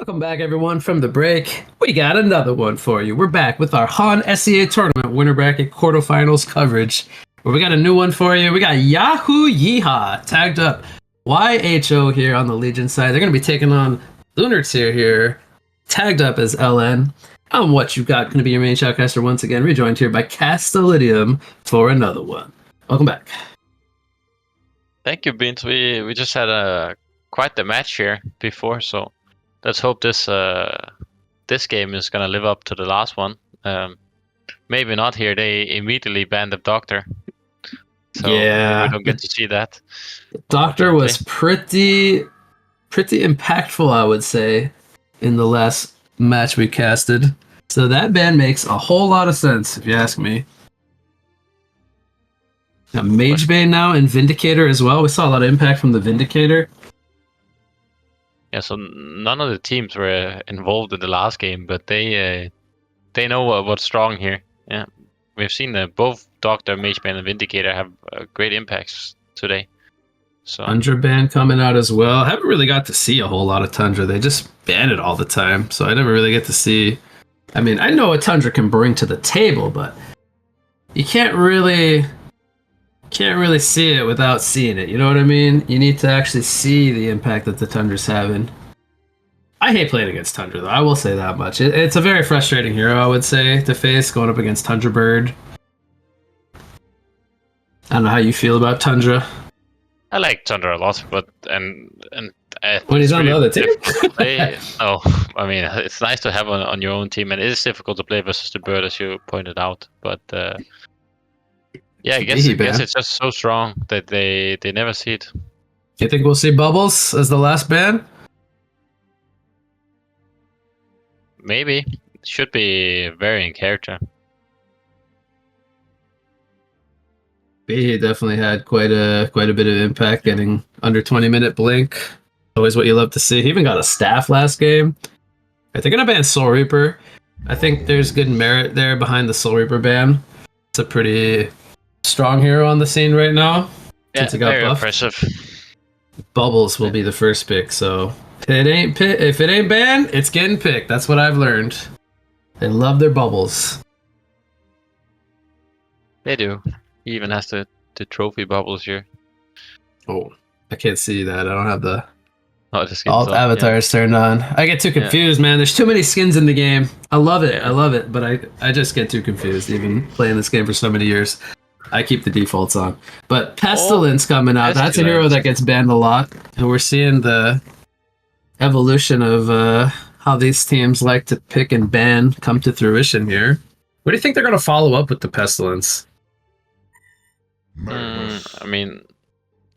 Welcome back, everyone, from the break. We got another one for you. We're back with our HoN SEA Tournament Winter Bracket Quarterfinals coverage. Where we got a new one for you. We got Yahoo Yeeha tagged up YHO here on the Legion side. They're going to be taking on Lunar here, tagged up as LN. On what you've got, going to be your main shoutcaster once again, rejoined here by Castellidium for another one. Welcome back. Thank you, Beans. We just had quite the match here before, so let's hope this game is gonna live up to the last one. Maybe not here. They immediately banned the Doctor, so yeah, we don't get to see that. Doctor was pretty impactful, I would say, in the last match we casted. So that ban makes a whole lot of sense, if you ask me. Now, Mage Bane now and Vindicator as well. We saw a lot of impact from the Vindicator. Yeah, so none of the teams were involved in the last game, but they know what's strong here. Yeah, we've seen both Doctor, Mage Bane, and Vindicator have great impacts today. So Tundra ban coming out as well. I haven't really got to see a whole lot of Tundra. They just ban it all the time, so I never really get to see. I mean, I know what Tundra can bring to the table, but you can't really see it without seeing it. You know what I mean? You need to actually see the impact that the Tundra's having. I hate playing against Tundra, though. I will say that much. It's a very frustrating hero, I would say, to face going up against Tundra Bird. I don't know how you feel about Tundra. I like Tundra a lot, but and when he's on the other team. No, I mean it's nice to have on your own team, and it is difficult to play versus the Bird, as you pointed out. But yeah, I guess it's just so strong that they never see it. You think we'll see Bubbles as the last ban? Maybe. It should be very in character. He definitely had quite a bit of impact, getting under 20-minute blink. Always what you love to see. He even got a staff last game. They're gonna ban Soul Reaper. I think there's good merit there behind the Soul Reaper ban. It's a pretty strong hero on the scene right now. Yeah, since it got very buffed. Impressive. Bubbles will be the first pick, so if it ain't banned, it's getting picked. That's what I've learned. They love their Bubbles. They do. He even has the trophy Bubbles here. Oh, I can't see that. I don't have the alt avatars turned on. I get too confused, man. There's too many skins in the game. I love it, but I just get too confused, even playing this game for so many years. I keep the defaults on. But Pestilence coming out. That's a hero that gets banned a lot. And we're seeing the evolution of how these teams like to pick and ban come to fruition here. What do you think they're going to follow up with the Pestilence? I mean...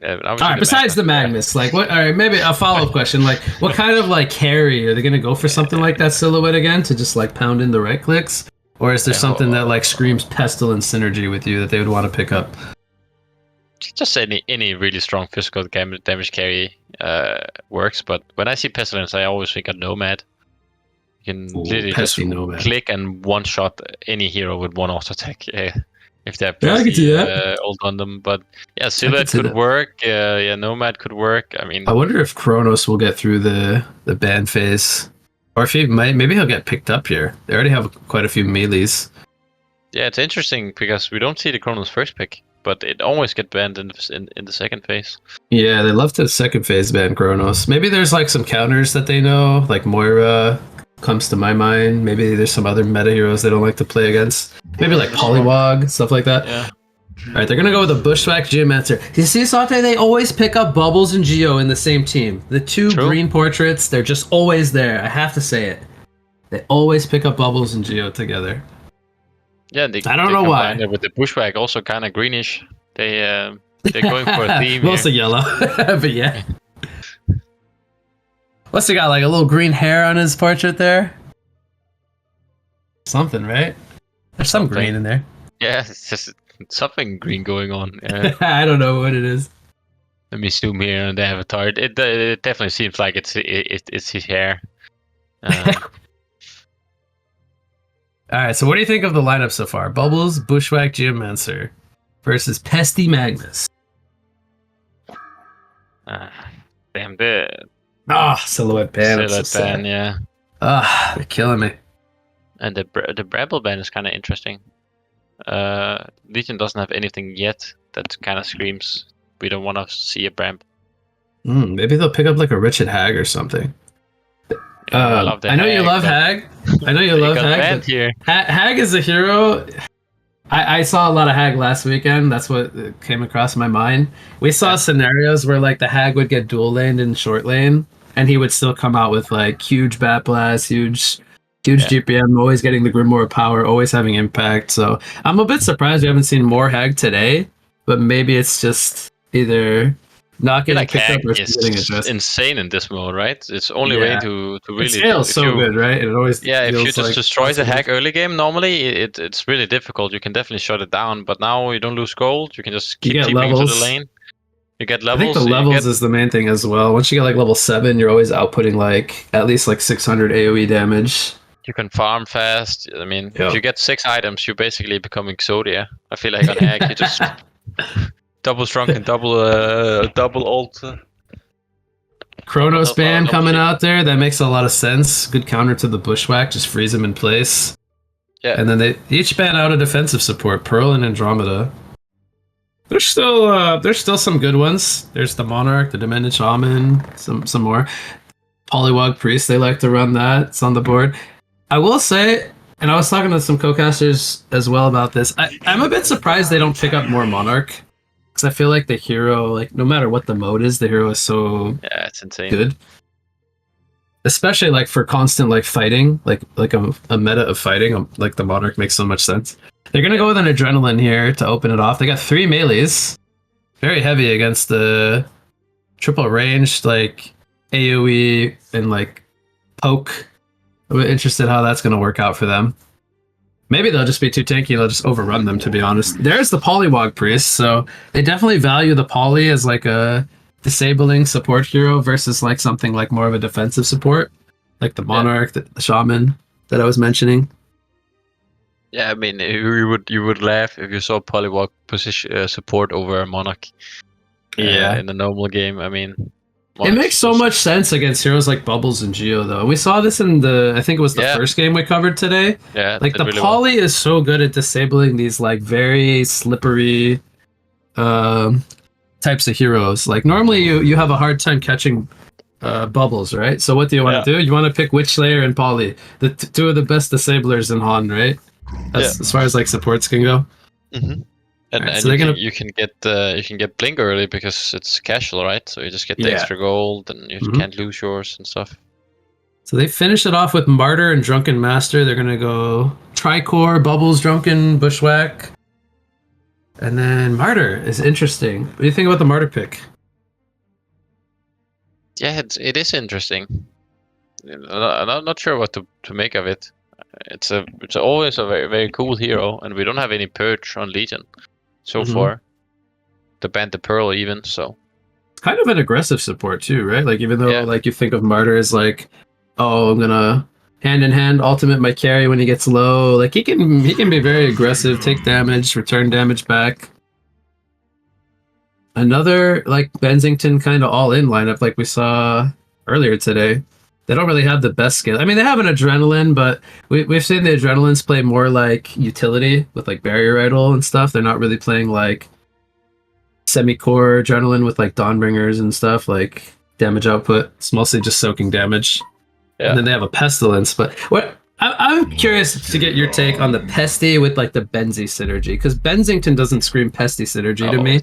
Yeah, all right, besides the Magnus, like what? All right, maybe a follow-up question. Like, what kind of like carry are they going to go for? Something like that silhouette again to just like pound in the right clicks, or is there something that like screams Pestilence synergy with you that they would want to pick up? Just any really strong physical damage carry works. But when I see Pestilence, I always think of Nomad. You can literally just click and one-shot any hero with one auto attack. If they have old on them, but yeah, Silhouette could work. Yeah, Nomad could work. I mean, I wonder if Kronos will get through the ban phase, or if maybe he'll get picked up here. They already have quite a few melees. Yeah, it's interesting because we don't see the Kronos first pick, but it always gets banned in the second phase. Yeah, they love to second phase ban Kronos. Maybe there's like some counters that they know, like Moira comes to my mind. Maybe there's some other meta heroes they don't like to play against. Maybe like Polywog, stuff like that. Yeah. All right, they're going to go with a Bushwhack Geomancer. You see, Sate, they always pick up Bubbles and Geo in the same team. The two green portraits, they're just always there. I have to say it. They always pick up Bubbles and Geo together. Yeah, I don't know why. With the Bushwhack, also kind of greenish. They're going for a theme. Mostly yellow, but yeah. What's he got, like a little green hair on his portrait there? Something, right? There's some green in there. Yeah, it's just something green going on. I don't know what it is. Let me zoom here on the avatar. It definitely seems like it's his hair. Alright, so what do you think of the lineup so far? Bubbles, Bushwhack, Geomancer versus Pesty Magnus. Damn, Silhouette ban. I'm so Silhouette ban, sad. yeah. They're killing me. And the Bramble ban is kind of interesting. Legion doesn't have anything yet that kind of screams we don't want to see a Bramble. Maybe they'll pick up like a Richard Hag or something. Yeah, I love the I know Hag, you love but Hag. I know you they love got Hag, banned but here. Hag is a hero. I saw a lot of Hag last weekend. That's what came across my mind. We saw scenarios where like the Hag would get dual laned in short lane, and he would still come out with like huge bat blast, huge GPM, always getting the Grimoire power, always having impact. So I'm a bit surprised we haven't seen more Hag today, but maybe it's just either not getting picked Hag up or is getting addressed. insane in this mode, right? It's only way to really it scales if so you good, right? And it always if you feels just like destroy the Hag early game, normally it's really difficult. You can definitely shut it down, but now you don't lose gold. You can just you keep get TPing into the levels. lane. You get I think the levels. levels is the main thing as well. Once you get like level 7, you're always outputting like at least like 600 AoE damage. You can farm fast. I mean, if Yep. you get 6 items, you basically become Exodia. I feel like on Hag, you just double strunk and double ult. Chronos ban coming Double out there. That makes a lot of sense. Good counter to the Bushwhack. Just freeze him in place. Yeah. And then they each ban out a defensive support. Pearl and Andromeda. There's still some good ones. There's the Monarch, the Demented Shaman, some more. Polywog Priest, they like to run that. It's on the board. I will say, and I was talking to some co-casters as well about this, I'm a bit surprised they don't pick up more Monarch. Because I feel like the hero, like no matter what the mode is, the hero is so it's insane. good. Especially like for constant like fighting, like a meta of fighting, like the Monarch makes so much sense. They're gonna go with an Adrenaline here to open it off. They got 3 melees. Very heavy against the triple ranged, like AoE and like poke. I'm interested how that's going to work out for them. Maybe they'll just be too tanky and they'll just overrun them, to be honest. There's the Polywog Priest, so they definitely value the Poly as like a disabling support hero versus like something like more of a defensive support, like the Monarch, the Shaman that I was mentioning. Yeah, I mean, you would laugh if you saw Polywog position support over a Monarch. In the normal game, I mean, it makes so much sense against heroes like Bubbles and Geo, though. We saw this in I think it was the first game we covered today. Yeah, like the really Poly is so good at disabling these like very slippery types of heroes. Like normally you have a hard time catching Bubbles, right? So what do you want to do? You want to pick Witch Slayer and Poly, the two of the best disablers in HoN, right? As far as like supports can go. Mm-hmm. And, right, so you can get Blink early because it's casual, right? So you just get the extra gold and you can't lose yours and stuff. So they finish it off with Martyr and Drunken Master. They're gonna go Tricore, Bubbles, Drunken, Bushwhack. And then Martyr is interesting. What do you think about the Martyr pick? Yeah, it is interesting. I'm not sure what to make of it. It's always a very, very cool hero, and we don't have any purge on Legion so far. The banned the Pearl even, so it's kind of an aggressive support too, right? Like even though like you think of Martyr as like, oh, I'm gonna hand in hand ultimate my carry when he gets low. Like he can be very aggressive, take damage, return damage back. Another like Bensington kind of all in lineup like we saw earlier today. They don't really have the best skill. I mean, they have an Adrenaline, but we've seen the Adrenalines play more like utility with like Barrier Idol and stuff. They're not really playing like semi-core Adrenaline with like Dawnbringers and stuff, like damage output. It's mostly just soaking damage. Yeah. And then they have a Pestilence. But what I'm curious to get your take on the Pesty with like the Benzie synergy, because Bensington doesn't scream Pesty synergy to me.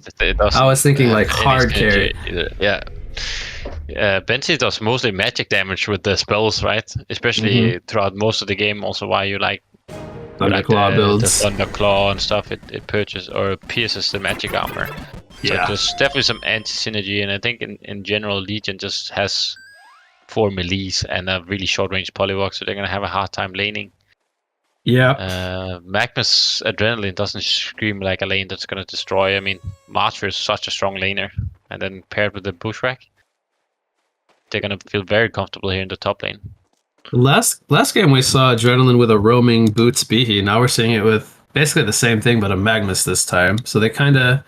I was thinking like hard carry. Yeah. Benzie does mostly magic damage with the spells, right? Especially throughout most of the game. Also, why you like Thunderclaw builds, the Thunderclaw and stuff. It pierces the magic armor. So there's definitely some anti-synergy, and I think in general Legion just has 4 melees and a really short-range Polywog, so they're gonna have a hard time laning. Yeah. Magnus Adrenaline doesn't scream like a lane that's gonna destroy. I mean, Martyr is such a strong laner, and then paired with the Bushwhack, they're gonna feel very comfortable here in the top lane. Last game we saw Adrenaline with a roaming Boots Behe. Now we're seeing it with basically the same thing, but a Magnus this time. So they kind of,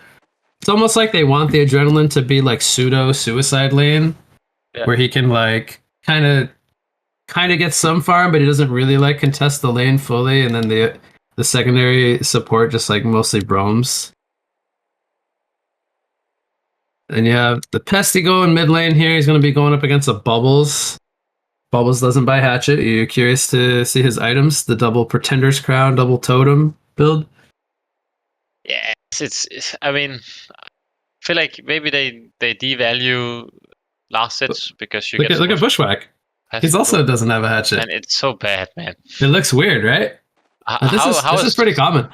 it's almost like they want the Adrenaline to be like pseudo suicide lane, where he can like kind of get some farm, but he doesn't really like contest the lane fully, and then the secondary support just like mostly roams. And you have the Pesty going mid lane here. He's going to be going up against a Bubbles. Bubbles doesn't buy Hatchet. Are you curious to see his items? The double Pretender's Crown, double Totem build? Yeah, I mean, I feel like maybe they devalue last hits because you look at Bushwhack. He's also doesn't have a Hatchet. And it's so bad, man. It looks weird, right? This is pretty common.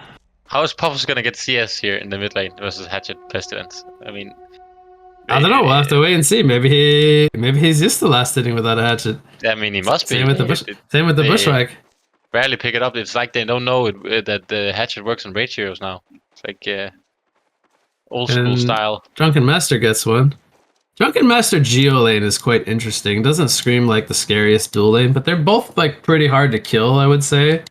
How is Puffs gonna get CS here in the mid lane versus Hatchet Pestilence? I mean, I don't know. We'll have to wait and see. Maybe he's used to last hitting without a Hatchet. I mean, he must be. Same with the Bushwhack. Rarely pick it up. It's like they don't know that the Hatchet works on raid heroes now. It's like old school style. Drunken Master gets one. Drunken Master Geo lane is quite interesting. Doesn't scream like the scariest dual lane, but they're both like pretty hard to kill, I would say.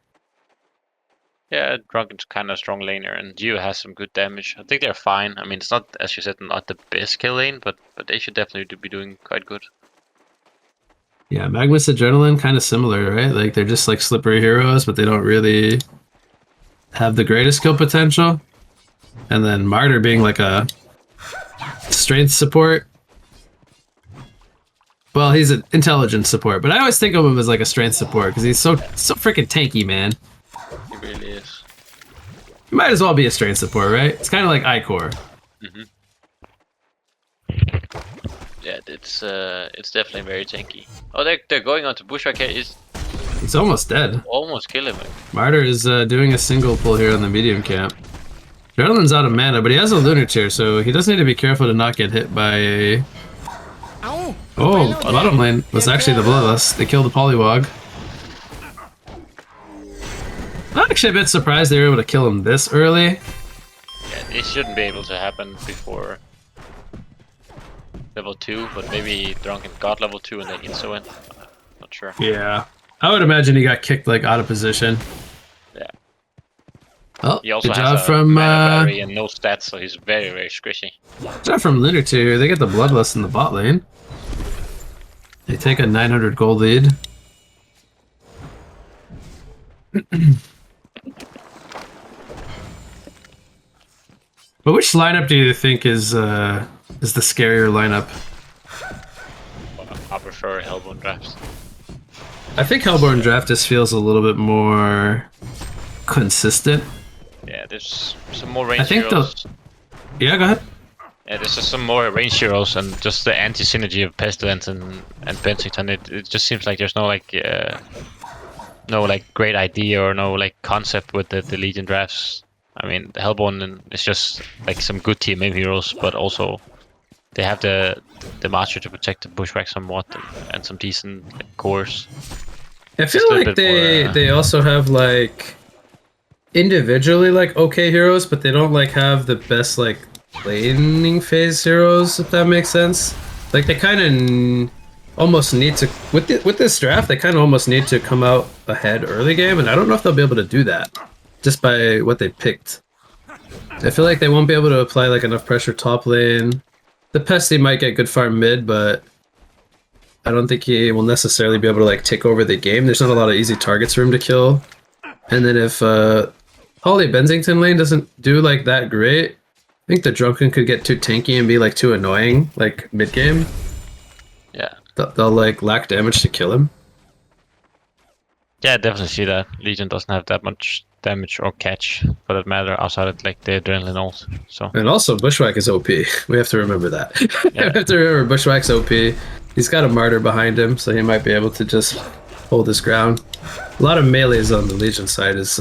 Yeah, Drunken's kind of a strong laner, and Geo has some good damage. I think they're fine. I mean, it's not, as you said, not the best kill lane, but they should definitely be doing quite good. Yeah, Magmus Adrenaline, kind of similar, right? Like, they're just like slippery heroes, but they don't really have the greatest kill potential. And then Martyr being like a strength support. Well, he's an intelligence support, but I always think of him as like a strength support because he's so freaking tanky, man. He really is. He might as well be a strength support, right? It's kind of like Icor. Yeah, it's definitely very tanky. Oh, they're going on to Bushwhack here. He's almost dead. Almost kill him. Martyr is doing a single pull here on the medium camp. Adrenaline's out of mana, but he has a Lunar tier, so he does need to be careful to not get hit by a... Oh, bottom lane was actually the Bloodlust. They killed the Polywog. I'm actually a bit surprised they were able to kill him this early. Yeah, it shouldn't be able to happen before level 2, but maybe Drunken got level 2 and they insta went. Not sure. Yeah. I would imagine he got kicked like out of position. Yeah. Oh, he also good has job from battery and no stats, so he's very, very squishy. Good job from Lunar too. They get the Bloodlust in the bot lane. They take a 900 gold lead. But which lineup do you think is the scarier lineup? I prefer Hellborn drafts. I think Hellborn draft just feels a little bit more consistent. Yeah, there's some more range heroes. Yeah, go ahead. Yeah, there's just some more range heroes and just the anti-synergy of Pestilence and Bensington. It just seems like there's no great idea or no like concept with the Legion drafts. I mean, the Hellborn is just like some good TMM heroes, but also they have the Master to protect the Bushwhack somewhat and some decent cores. I feel like they also have like individually like okay heroes, but they don't like have the best like laning phase heroes, if that makes sense. Like they kind of almost need to with this draft, they kind of almost need to come out ahead early game, and I don't know if they'll be able to do that just by what they picked. I feel like they won't be able to apply like enough pressure top lane. The Pesty might get good farm mid, but I don't think he will necessarily be able to like take over the game. There's not a lot of easy targets for him to kill. And then if Holly Bensington lane doesn't do like that great, I think the Drunken could get too tanky and be like too annoying like mid game. Yeah. They'll like lack damage to kill him. Yeah, I definitely see that. Legion doesn't have that much damage or catch for that matter outside of like the adrenaline ult. So and also Bushwhack is OP. We have to remember that. Yeah. We have to remember Bushwhack's OP. He's got a Martyr behind him, so he might be able to just hold his ground. A lot of melees on the Legion side is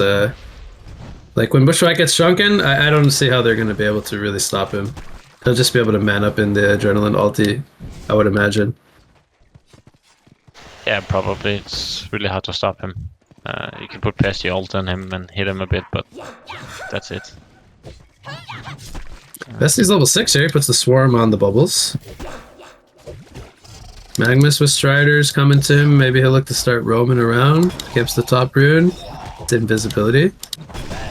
like when Bushwhack gets shrunken, I don't see how they're going to be able to really stop him. He'll just be able to man up in the adrenaline ulti, I would imagine. Yeah, probably. It's really hard to stop him. You can put Pesty ult on him and hit him a bit, but that's it. Pesty's level 6 here. He puts the Swarm on the Bubbles. Magmus with Striders coming to him. Maybe he'll look to start roaming around. Gives the top rune. It's invisibility.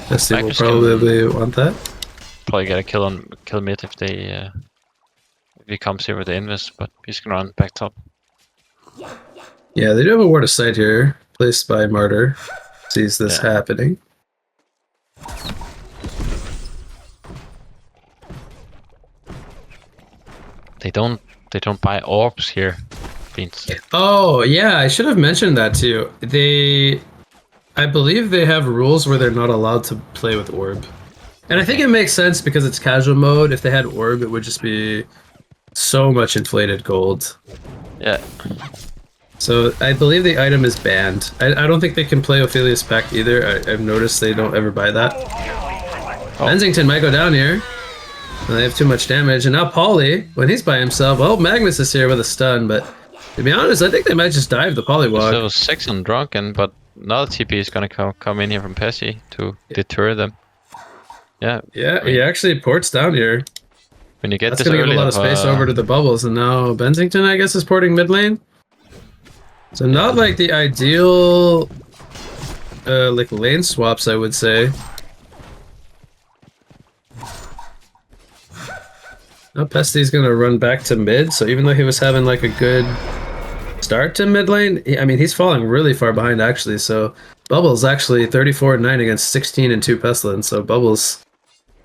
Pesty will probably want that. Probably get a kill mid if he comes here with the invis, but he's gonna run back top. Yeah, they do have a ward of sight here, placed by Martyr. Sees this happening. They don't buy orbs here. Beans. Oh yeah, I should have mentioned that too. I believe they have rules where they're not allowed to play with orb. And I think it makes sense because it's casual mode. If they had orb, it would just be so much inflated gold. Yeah. So I believe the item is banned. I don't think they can play Ophelia's Pact either. I've noticed they don't ever buy that. Oh. Bensington might go down here. They have too much damage. And now Polly, when he's by himself, well, Magnus is here with a stun, but to be honest, I think they might just dive the Polywog. There was 6 on Drunken, but another TP is gonna come in here from Pessy to deter them. Yeah. Yeah, he actually ports down here. When you get That's this gonna early give a lot of space over to the bubbles, and now Bensington, I guess, is porting mid lane. So not like the ideal like lane swaps, I would say. Now Pesty's gonna run back to mid, so even though he was having like a good start to mid lane, I mean, he's falling really far behind actually, so Bubbles actually 34-9 against 16 and 2 Pestilence, so Bubbles...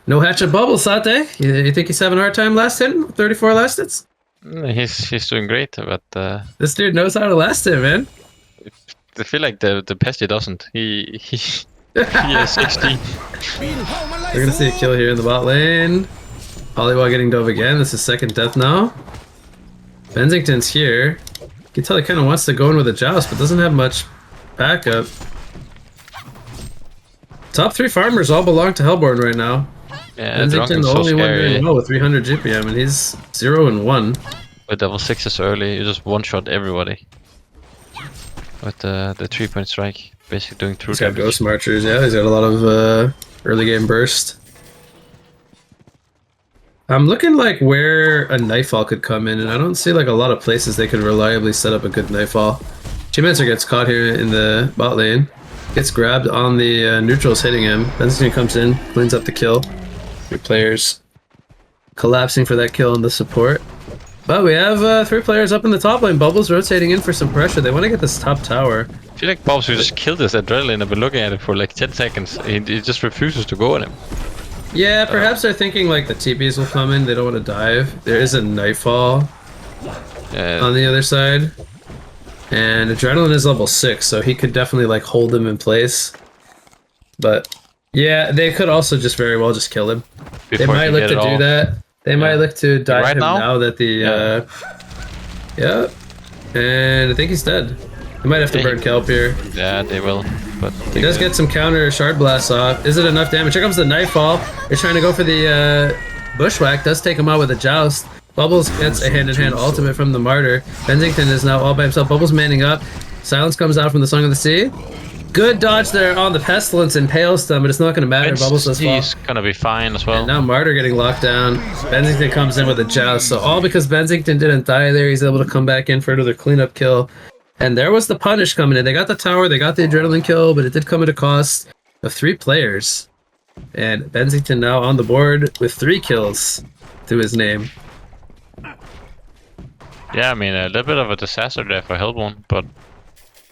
No hatchet Bubbles, Sate? You think he's having a hard time last hit? 34 last hits? He's doing great, but... This dude knows how to last hit, man. I feel like the Pesty doesn't. He has 16. We're gonna see a kill here in the bot lane. Polywog getting dove again. This is second death now. Bensington's here. You can tell he kind of wants to go in with a joust, but doesn't have much backup. Top 3 farmers all belong to Hellborn right now. Yeah, Bensington, the only one doing well with 300 GPM, and he's 0-1. With level 6s early, you just one-shot everybody. With the 3-point strike, basically doing true damage. He's got Ghost Marchers, yeah, he's got a lot of early game burst. I'm looking like where a Nightfall could come in, and I don't see like a lot of places they could reliably set up a good Nightfall. G-Mancer gets caught here in the bot lane. Gets grabbed on the neutrals hitting him. Bensington comes in, cleans up the kill. 3 players collapsing for that kill in the support. But we have 3 players up in the top lane. Bubbles rotating in for some pressure. They want to get this top tower. I feel like Bubbles will just kill this Adrenaline. I've been looking at it for like 10 seconds. He just refuses to go on him. Yeah, perhaps they're thinking like the TPs will come in. They don't want to dive. There is a Nightfall on the other side. And Adrenaline is level 6, so he could definitely like hold him in place. But yeah, they could also just very well just kill him. They might look to do that. They might look to dive him now that the yeah. And I think he's dead. They might have to burn Kelp here. Yeah, they will. But he does get some counter shard blasts off. Is it enough damage? Here comes the Nightfall. They're trying to go for the Bushwhack. Does take him out with a joust. Bubbles gets a hand-in-hand ultimate from the Martyr. Bensington is now all by himself. Bubbles manning up. Silence comes out from the Song of the Sea. Good dodge there on the Pestilence and Pale Stun, but it's not going to matter. Bubbles does fall. He's going to be fine as well. And now Martyr getting locked down. Bensington comes in with a joust. So all because Bensington didn't die there, he's able to come back in for another cleanup kill. And there was the punish coming in. They got the tower, they got the Adrenaline kill, but it did come at a cost of 3 players. And Bensington now on the board with 3 kills to his name. Yeah, I mean, a little bit of a disaster there for Hellborn, but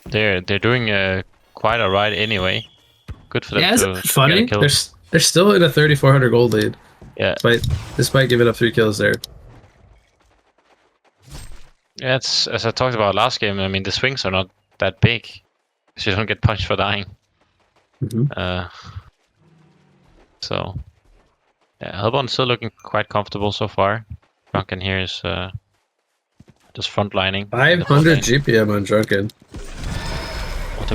they're doing quite alright anyway. Good for them. Yeah, isn't it funny? They're still in a 3,400 gold lead. Yeah. Despite giving up 3 kills there. Yeah, it's as I talked about last game. I mean, the swings are not that big, so you don't get punched for dying. So, yeah, Hellborn's still looking quite comfortable so far. Drunken here is just frontlining. 500 GPM on Drunken.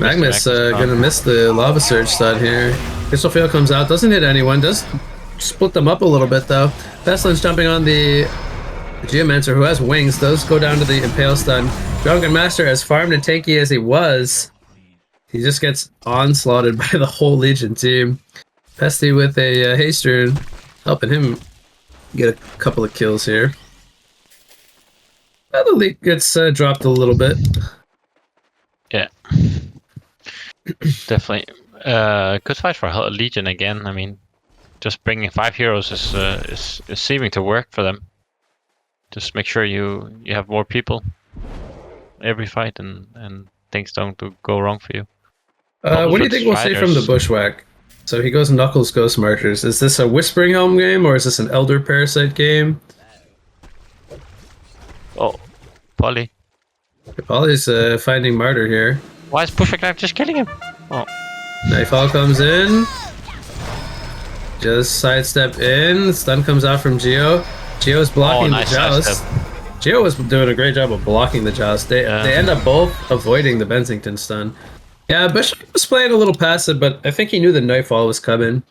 Magnus gonna miss the Lava Surge stun here. Crystal Field comes out, doesn't hit anyone, does split them up a little bit though. Pestilence jumping on the Geomancer, who has wings, does go down to the Impale stun. Drunken Master, as farmed and tanky as he was, he just gets onslaughted by the whole Legion team. Pesty with a haste rune, helping him get a couple of kills here. The leak gets dropped a little bit. Yeah. Definitely. Good fight for Legion again. I mean, just bringing 5 heroes is seeming to work for them. Just make sure you have more people. every fight and things don't go wrong for you. What do you think we'll see from the Bushwhack? So he goes Knuckles Ghost Marchers. Is this a Whispering Helm game or is this an Elder Parasite game? Oh, Polly. Polly's finding Martyr here. Why is Bushwhack Knife just killing him? Oh. Nightfall comes in. Just sidestep in. Stun comes out from Geo. Geo's blocking the Joust. Geo was doing a great job of blocking the Joust. They end up both avoiding the Bensington stun. Yeah, Bushwhack was playing a little passive, but I think he knew the Nightfall was coming.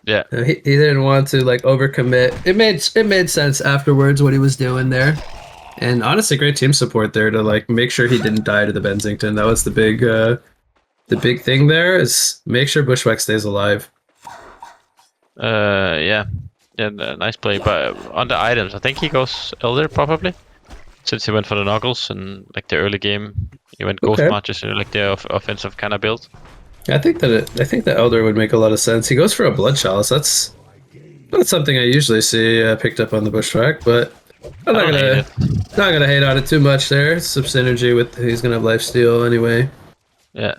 Yeah. He didn't want to like overcommit. It made sense afterwards what he was doing there. And honestly, great team support there to like make sure he didn't die to the Bensington. That was the big thing there, is make sure Bushwhack stays alive. Yeah, nice play. But on the items, I think he goes Elder probably, since he went for the Knuckles and like the early game, he went Ghost Marches, like the offensive kind of build. I think the Elder would make a lot of sense. He goes for a Blood Chalice. That's not something I usually see picked up on the Bushwhack, but I'm not gonna hate on it too much there. It's some synergy with he's gonna have lifesteal anyway. Yeah.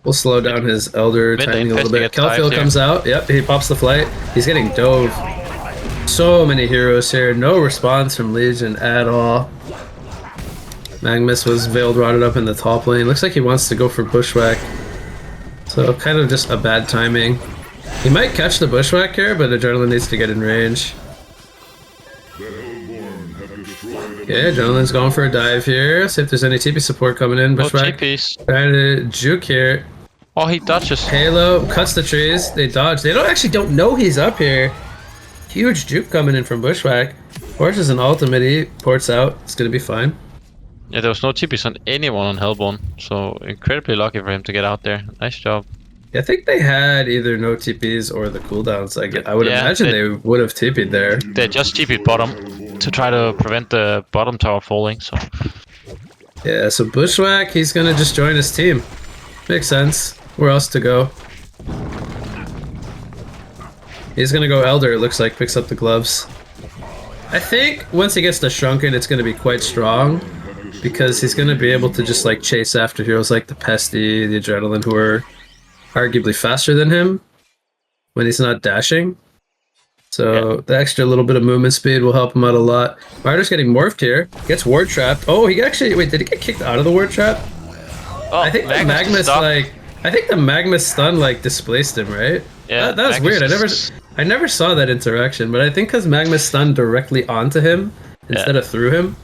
We'll slow down his Elder timing a little bit. Kelfield comes out. Yep, he pops the flight. He's getting dove. So many heroes here. No response from Legion at all. Magnus was Veiled Rotted up in the top lane. Looks like he wants to go for Bushwhack. So kind of just a bad timing. He might catch the Bushwhack here, but Adrenaline needs to get in range. Okay, Adrenaline's going for a dive here. See if there's any TP support coming in. Bushwhack trying to juke here. Oh, he dodges. Halo cuts the trees. They dodge. They don't know he's up here. Huge juke coming in from Bushwhack. Forces an ultimate. He ports out. It's gonna be fine. Yeah, there was no TPs on anyone on Hellborn, so incredibly lucky for him to get out there. Nice job. Yeah, I think they had either no TPs or the cooldowns. I would imagine they would have TP'd there. They just TP'd bottom to try to prevent the bottom tower falling. So yeah, so Bushwhack, he's gonna just join his team. Makes sense. Where else to go? He's gonna go Elder. It looks like picks up the gloves. I think once he gets to Shrunken, it's gonna be quite strong because he's gonna be able to just like chase after heroes like the Pesty, the Adrenaline, who are arguably faster than him when he's not dashing. So the extra little bit of movement speed will help him out a lot. Martyr's getting morphed here. Gets ward trapped. Oh, he actually did he get kicked out of the ward trap? Oh, I think the Magnus stun like displaced him, right? Yeah, that was weird. I never saw that interaction, but I think because Magnus stunned directly onto him instead of through him.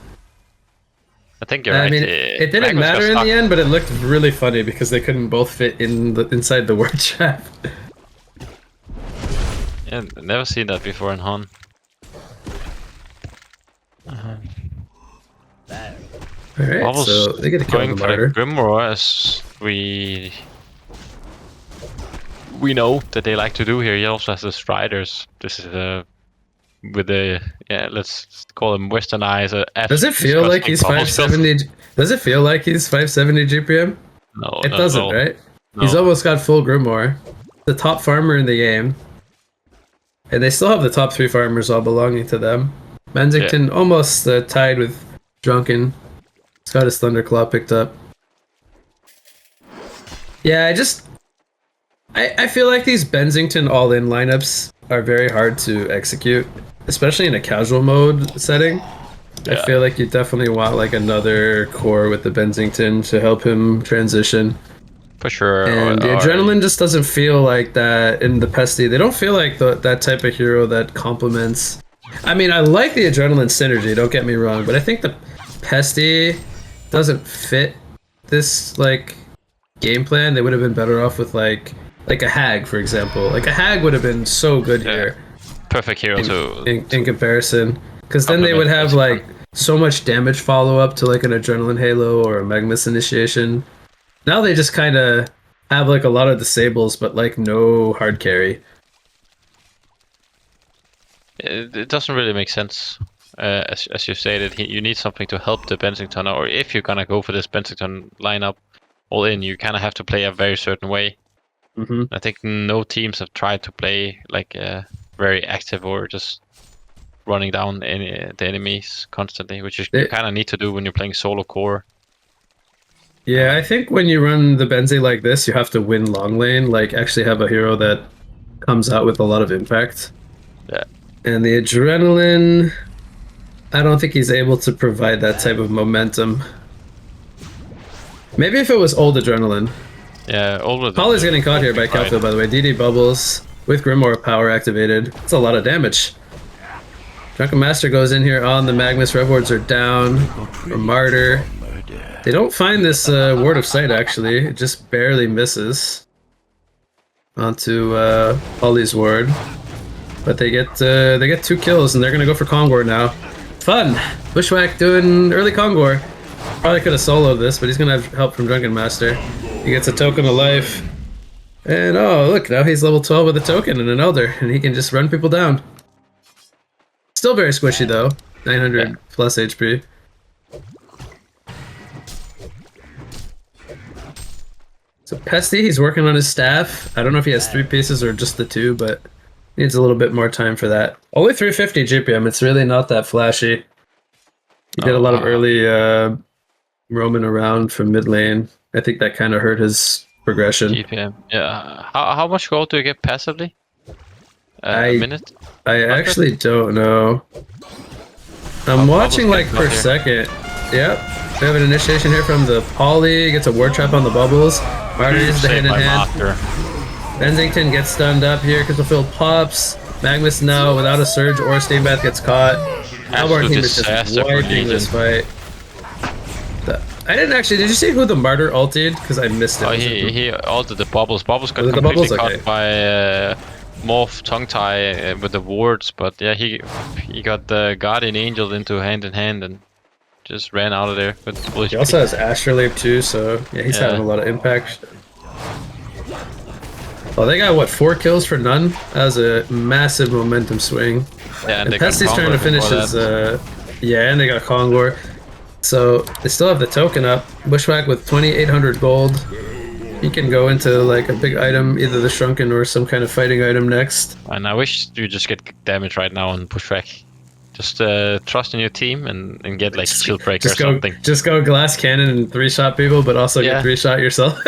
I think you're right. I mean, it didn't matter in the end, but it looked really funny because they couldn't both fit inside the word trap. Yeah, never seen that before in HoN. Alright, so they get to kill the Martyr. Grimoire, as we know that they like to do here. He also has the Striders. This is with the let's call him westernized. Does it feel like he's 570? Does it feel like he's 570 GPM? No, it doesn't, right? No. He's almost got full Grimoire. The top farmer in the game, and they still have the top 3 farmers all belonging to them. Bensington almost tied with Drunken. He's got his Thunderclaw picked up. Yeah, I feel like these Bensington all-in lineups are very hard to execute, especially in a casual mode setting. I feel like you definitely want like another core with the Bensington to help him transition. For sure. And the Adrenaline just doesn't feel like that in the Pesty. They don't feel like that type of hero that complements. I mean, I like the Adrenaline synergy, don't get me wrong, but I think the Pesty doesn't fit this like game plan. They would have been better off with like a Hag, for example. Like a Hag would have been so good here. Perfect hero in comparison, because then they would have like so much damage follow up to like an Adrenaline Halo or a Magnus Initiation. Now they just kind of have like a lot of disables, but like no hard carry. It doesn't really make sense. As you stated, you need something to help the Bensington, or if you're gonna go for this Bensington lineup all in, you kind of have to play a very certain way. I think no teams have tried to play like very active or just running down the enemies constantly, which you kind of need to do when you're playing solo core. Yeah, I think when you run the Benzi like this, you have to win long lane, like actually have a hero that comes out with a lot of impact. Yeah. And the adrenaline, I don't think he's able to provide that type of momentum. Maybe if it was old adrenaline. Yeah, older. Polly's getting caught here by Calfield, by the way. DD bubbles with Grimoire power activated. That's a lot of damage. Drunken Master goes in here on the Magnus. Rev wards are down. Or Martyr. They don't find this Ward of Sight, actually. It just barely misses onto Polly's ward. But they get 2 kills, and they're going to go for Kongor now. Fun! Bushwhack doing early Kongor. Probably could have soloed this, but he's going to have help from Drunken Master. He gets a token of life. And oh, look, now he's level 12 with a token and an Elder, and he can just run people down. Still very squishy, though. 900 plus HP. So Pesty, he's working on his staff. I don't know if he has 3 pieces or just the 2, but needs a little bit more time for that. Only 350 GPM, it's really not that flashy. He did a lot of early roaming around from mid lane. I think that kind of hurt his progression. GPM, yeah. How much gold do you get passively? A minute? I actually don't know. I'm watching like per second. Yep. We have an initiation here from the Poly. Gets a ward trap on the bubbles. Marty is the hand in hand. Benzington gets stunned up here. Crystalfield pops. Magnus now without a surge or a Stainbath gets caught. Albarn team is just wiping this fight. I didn't actually. Did you see who the Martyr ulted? Because I missed it. Oh, he ulted the bubbles. Bubbles got completely caught by Morph tongue tie with the wards. But yeah, he got the Guardian Angel into hand in hand and just ran out of there. He also has Astrolabe too, so yeah, he's having a lot of impact. Oh, they got what, 4 kills for none? That was a massive momentum swing. Yeah, and Pesty's trying to finish his yeah, and they got Kongor. So they still have the token up. Bushwhack with 2,800 gold. He can go into like a big item, either the Shrunken or some kind of fighting item next. And I wish you just get damage right now on Bushwhack. Just trust in your team and get like Shield Breaker or something. Just go Glass Cannon and 3-shot people, but also get 3-shot yourself.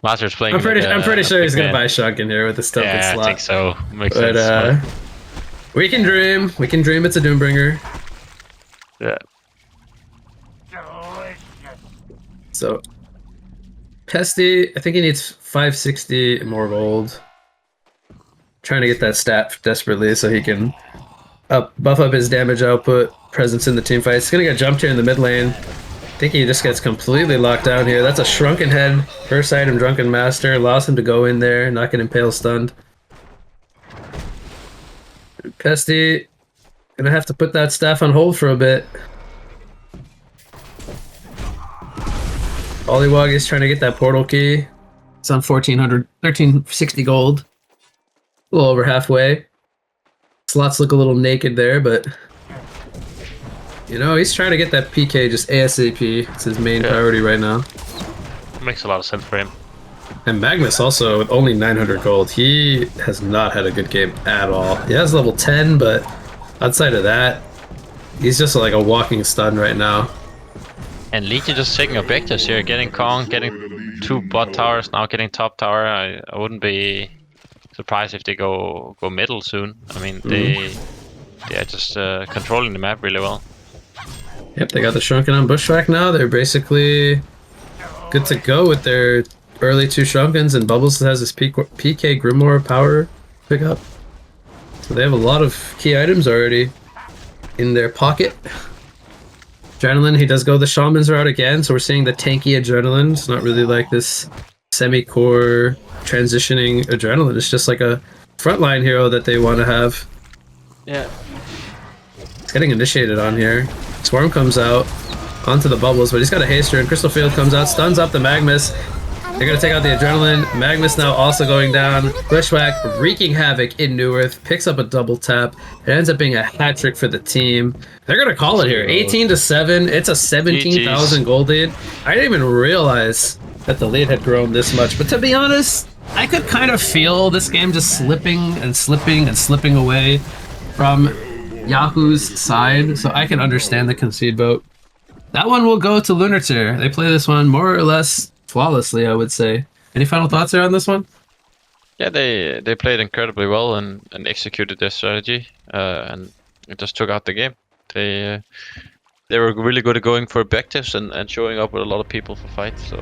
Master's playing. I'm pretty sure he's gonna buy Shrunken here with the token slot. I think so. Makes sense. We can dream. We can dream. It's a Doombringer. Yeah. So, Pesty, I think he needs 560 more gold. Trying to get that stat desperately so he can buff up his damage output, presence in the team fight. He's gonna get jumped here in the mid lane. I think he just gets completely locked down here. That's a Shrunken Head. First item, Drunken Master. Allows him to go in there, not get impale stunned. Pesty, gonna have to put that staff on hold for a bit. Ollywog is trying to get that portal key. It's on 1,360 gold. A little over halfway. Slots look a little naked there, but you know, he's trying to get that PK just ASAP. It's his main priority right now. Makes a lot of sense for him. And Magnus also with only 900 gold. He has not had a good game at all. He has level 10, but outside of that, he's just like a walking stun right now. And Legion just taking objectives here, getting Kong, getting 2 bot towers, now getting top tower. I wouldn't be surprised if they go middle soon. I mean, they are just controlling the map really well. Yep, they got the Shrunken on Bushwhack now. They're basically good to go with their early 2 Shrunkens, and Bubbles has his PK Grimoire power pickup. So they have a lot of key items already in their pocket. Adrenaline, he does go the Shaman's route again, so we're seeing the tanky Adrenaline. It's not really like this semi-core transitioning Adrenaline. It's just like a frontline hero that they want to have. Yeah. It's getting initiated on here. Swarm comes out onto the bubbles, but he's got a haster, and Crystal Field comes out, stuns up the Magnus. They're going to take out the Adrenaline. Magnus now also going down. Bushwhack wreaking havoc in Newerth. Picks up a double tap. It ends up being a hat trick for the team. They're going to call it here. 18-7. It's a 17,000 gold lead. I didn't even realize that the lead had grown this much. But to be honest, I could kind of feel this game just slipping and slipping and slipping away. from Yahoo's side, so I can understand the concede vote. That one will go to Lunar. They play this one more or less flawlessly, I would say. Any final thoughts there on this one? Yeah, they played incredibly well and executed their strategy, and it just took out the game. They were really good at going for objectives and showing up with a lot of people for fights, so